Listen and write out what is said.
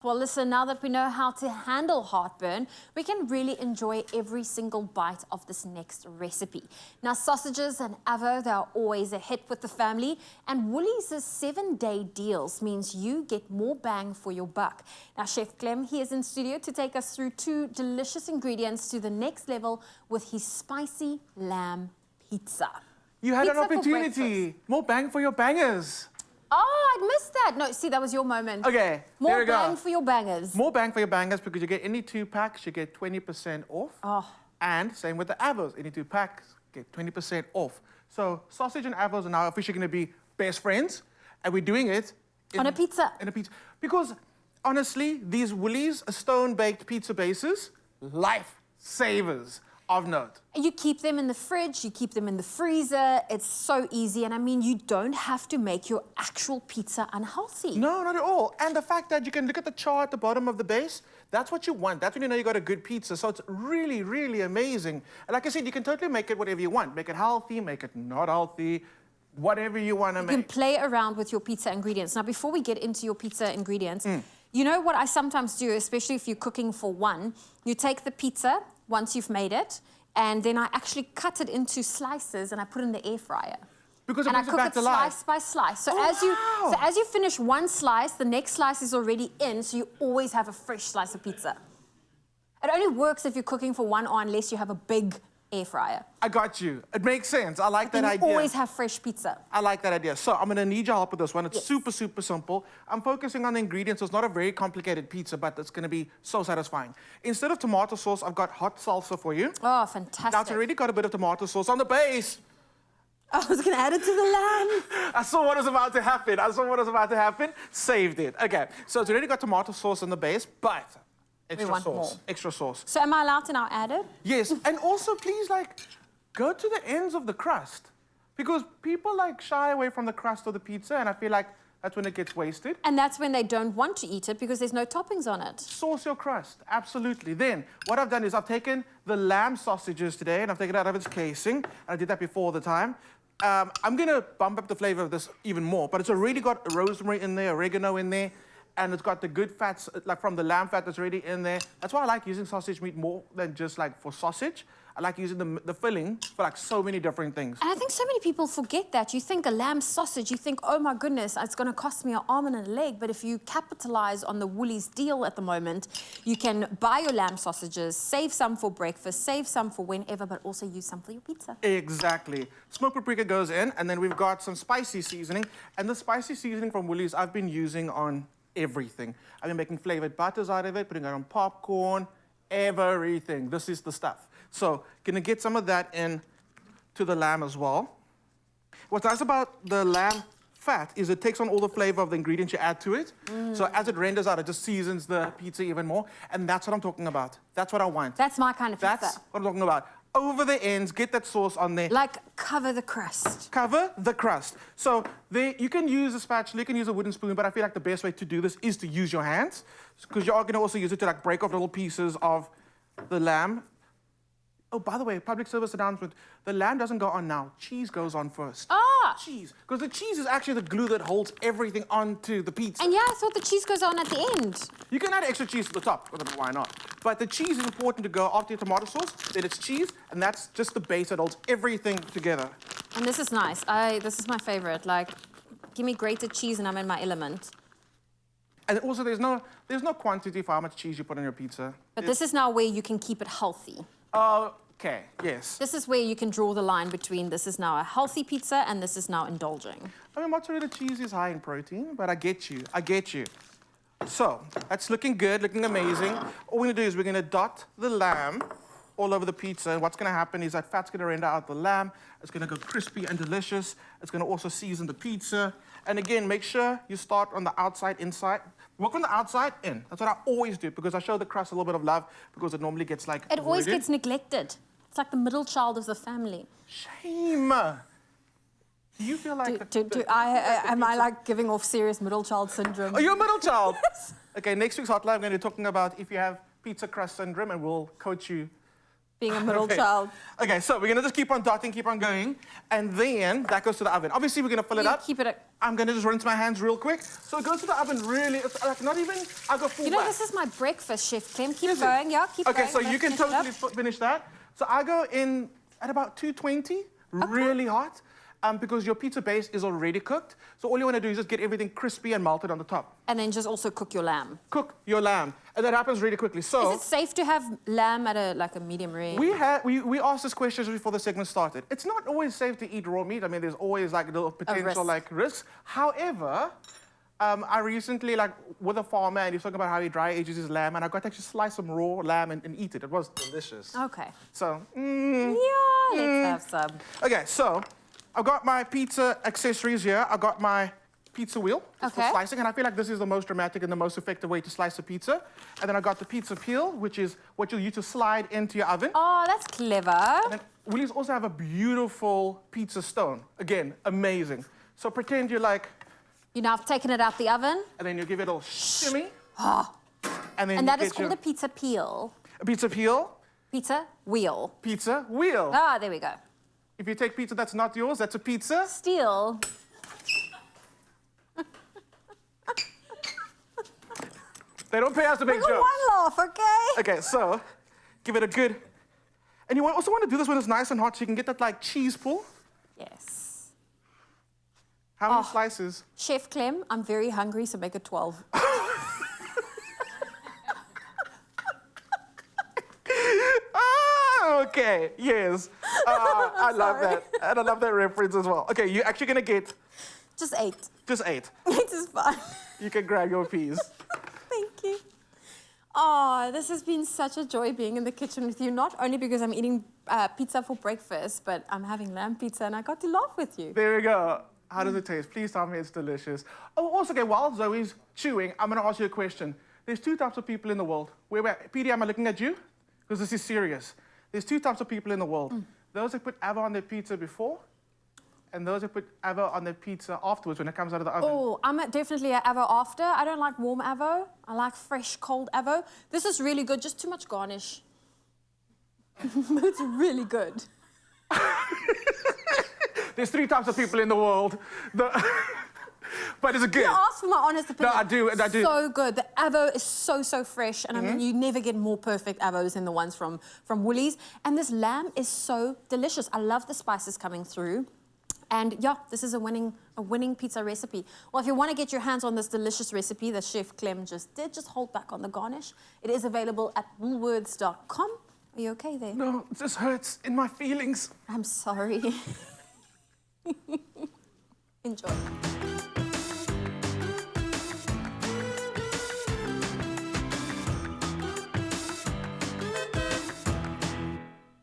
Well, listen, now that we know how to handle heartburn, we can really enjoy every single bite of this next recipe. Now, sausages and avo, they are always a hit with the family, and Woolies' 7-day deals means you get more bang for your buck. Now, Chef Clem, he is in studio to take us through 2 delicious ingredients to the next level with his spicy lamb pizza. You had Pizza an opportunity. More bang for your bangers. Oh, I'd missed that. No, see, that was your moment. Okay, More there we go. bang for your bangers. More bang for your bangers because you get any 2 packs, you get 20% off. Oh. And same with the avos. Any 2 packs, get 20% off. So sausage and avos are now officially going to be best friends. And we're doing it On a pizza. In a pizza. Because honestly, these Woolies stone-baked pizza bases, lifesavers of note. You keep them in the fridge, you keep them in the freezer. It's so easy. And I mean, you don't have to make your actual pizza unhealthy. No, not at all. And the fact that you can look at the chart at the bottom of the base, that's what you want. That's when you know you got a good pizza. So it's really, really amazing. And like I said, you can totally make it whatever you want. Make it healthy, make it not healthy, whatever you want to make. You can play around with your pizza ingredients. Now, before we get into your pizza ingredients, you know what I sometimes do, especially if you're cooking for one, you take the pizza once you've made it, and then I actually cut it into slices and I put it in the air fryer. Because it and I brings it cook back it to life. slice by slice. So, Oh, as you finish one slice, the next slice is already in, so you always have a fresh slice of pizza. It only works if you're cooking for one or unless you have a big air fryer. I got you. It makes sense. I like that idea. You always have fresh pizza. I like that idea. So I'm going to need your help with this one. It's super, super simple. I'm focusing on the ingredients. So it's not a very complicated pizza, but it's going to be so satisfying. Instead of tomato sauce, I've got hot salsa for you. Oh, fantastic. Now, it's already got a bit of tomato sauce on the base. I was going to add it to the lamb. I saw what was about to happen. Saved it. Okay, so it's already got tomato sauce on the base, but extra sauce. More. Extra sauce. So am I allowed to now add it? Yes, and also please, go to the ends of the crust. Because people, shy away from the crust of the pizza, and I feel like that's when it gets wasted. And that's when they don't want to eat it because there's no toppings on it. Sauce your crust, absolutely. Then, what I've done is I've taken the lamb sausages today, and I've taken it out of its casing. And I did that before the time. I'm going to bump up the flavor of this even more, but it's already got rosemary in there, oregano in there, and it's got the good fats, from the lamb fat that's already in there. That's why I like using sausage meat more than just for sausage. I like using the filling for so many different things. And I think so many people forget that. You think a lamb sausage, you think, oh my goodness, it's going to cost me an arm and a leg. But if you capitalize on the Woolies deal at the moment, you can buy your lamb sausages, save some for breakfast, save some for whenever, but also use some for your pizza. Exactly. Smoked paprika goes in, and then we've got some spicy seasoning. And the spicy seasoning from Woolies I've been using on everything. I've been making flavored butters out of it, putting it on popcorn, everything. This is the stuff. So, gonna get some of that in to the lamb as well. What's nice about the lamb fat is it takes on all the flavor of the ingredients you add to it. So as it renders out, it just seasons the pizza even more. And that's what I'm talking about. That's what I want. That's my kind of pizza. That's what I'm talking about. Over the ends, get that sauce on there. Cover the crust. Cover the crust. So you can use a spatula, you can use a wooden spoon, but I feel like the best way to do this is to use your hands, because you are going to also use it to break off little pieces of the lamb. Oh, by the way, public service announcement, the lamb doesn't go on now. Cheese goes on first. Ah! Cheese. Because the cheese is actually the glue that holds everything onto the pizza. And yeah, I thought the cheese goes on at the end. You can add extra cheese to the top, I don't know why not. But the cheese is important to go after your tomato sauce, then it's cheese, and that's just the base that holds everything together. And this is nice. This is my favorite. Give me grated cheese and I'm in my element. And also, there's no quantity for how much cheese you put on your pizza. But this is now where you can keep it healthy. Okay, yes. This is where you can draw the line between this is now a healthy pizza and this is now indulging. I mean, mozzarella cheese is high in protein, but I get you. So, that's looking good, looking amazing. All we're gonna do is we're gonna dot the lamb all over the pizza. And what's gonna happen is that fat's gonna render out the lamb. It's gonna go crispy and delicious. It's gonna also season the pizza. And again, make sure you start on the outside, inside. Work on the outside, in. That's what I always do, because I show the crust a little bit of love, because it normally gets It always gets neglected. It's like the middle child of the family. Shame. Do you feel like... Am I giving off serious middle child syndrome? Are you a middle child? Okay, next week's hotline, I'm going to be talking about if you have pizza crust syndrome, and we'll coach you being a middle Okay. child. Okay, so we're gonna just keep on dotting, keep on going, and then that goes to the oven. Obviously, we're gonna fill it You up. keep it at... I'm gonna just rinse my hands real quick. So it goes to the oven really, it's like not even, I'll go full You know, whack. this is my breakfast, Chef Clem. Keep Is it? going, yeah, keep going. Okay, so I'm you gonna can finish it up. totally finish that. So I go in at about 220, really hot, because your pizza base is already cooked. So all you wanna do is just get everything crispy and melted on the top. And then just also cook your lamb. Cook your lamb, and that happens really quickly. So Is it safe to have lamb at a medium rare? we asked this question just before the segment started. It's not always safe to eat raw meat. I mean, there's always like little potential risk. risks. However, I recently with a farmer and he's talking about how he dry ages his lamb, and I got to actually slice some raw lamb and eat it. It was delicious. Okay. So, Yeah, let's have some. okay, so I've got my pizza accessories here. I got my pizza wheel for slicing, and I feel like this is the most dramatic and the most effective way to slice a pizza. And then I got the pizza peel, which is what you'll use to slide into your oven. Oh, that's clever. And then Willie's also have a beautiful pizza stone. Again, amazing. So pretend you're like, You now have taken it out the oven. and then you give it a little shimmy. And then And you that is get called your a pizza peel. a pizza peel, Pizza wheel. pizza wheel. Ah, there we go. If you take pizza that's not yours, that's a pizza. Steel. They don't pay us to make We got jokes. one laugh, okay? Okay, so give it a good, and you also want to do this when it's nice and hot so you can get that like cheese pull. Yes. How many slices? Chef Clem, I'm very hungry, so make it 12. Okay, yes. I love that. And I love that reference as well. Okay, you're actually gonna get Just 8. just 8. 8 is fine. You can grab your peas. Thank you. Oh, this has been such a joy being in the kitchen with you, not only because I'm eating pizza for breakfast, but I'm having lamb pizza and I got to laugh with you. There we go. How does it taste? Please tell me it's delicious. Oh, also, okay, while Zoe's chewing, I'm gonna ask you a question. There's 2 types of people in the world. PD, am I looking at you? Because this is serious. There's 2 types of people in the world. Those that put avo on their pizza before, and those that put avo on their pizza afterwards when it comes out of the oven. Oh, I'm definitely an avo after. I don't like warm avo. I like fresh, cold avo. This is really good, just too much garnish. It's really good. There's 3 types of people in the world. But it's good. You asked for my honest opinion. No, I do. So good. The avo is so fresh, and I mean, you never get more perfect avos than the ones from Woolies. And this lamb is so delicious. I love the spices coming through. And yeah, this is a winning pizza recipe. Well, if you want to get your hands on this delicious recipe that Chef Clem just did, just hold back on the garnish. It is available at woolworths.com. Are you okay there? No, this hurts in my feelings. I'm sorry. Enjoy.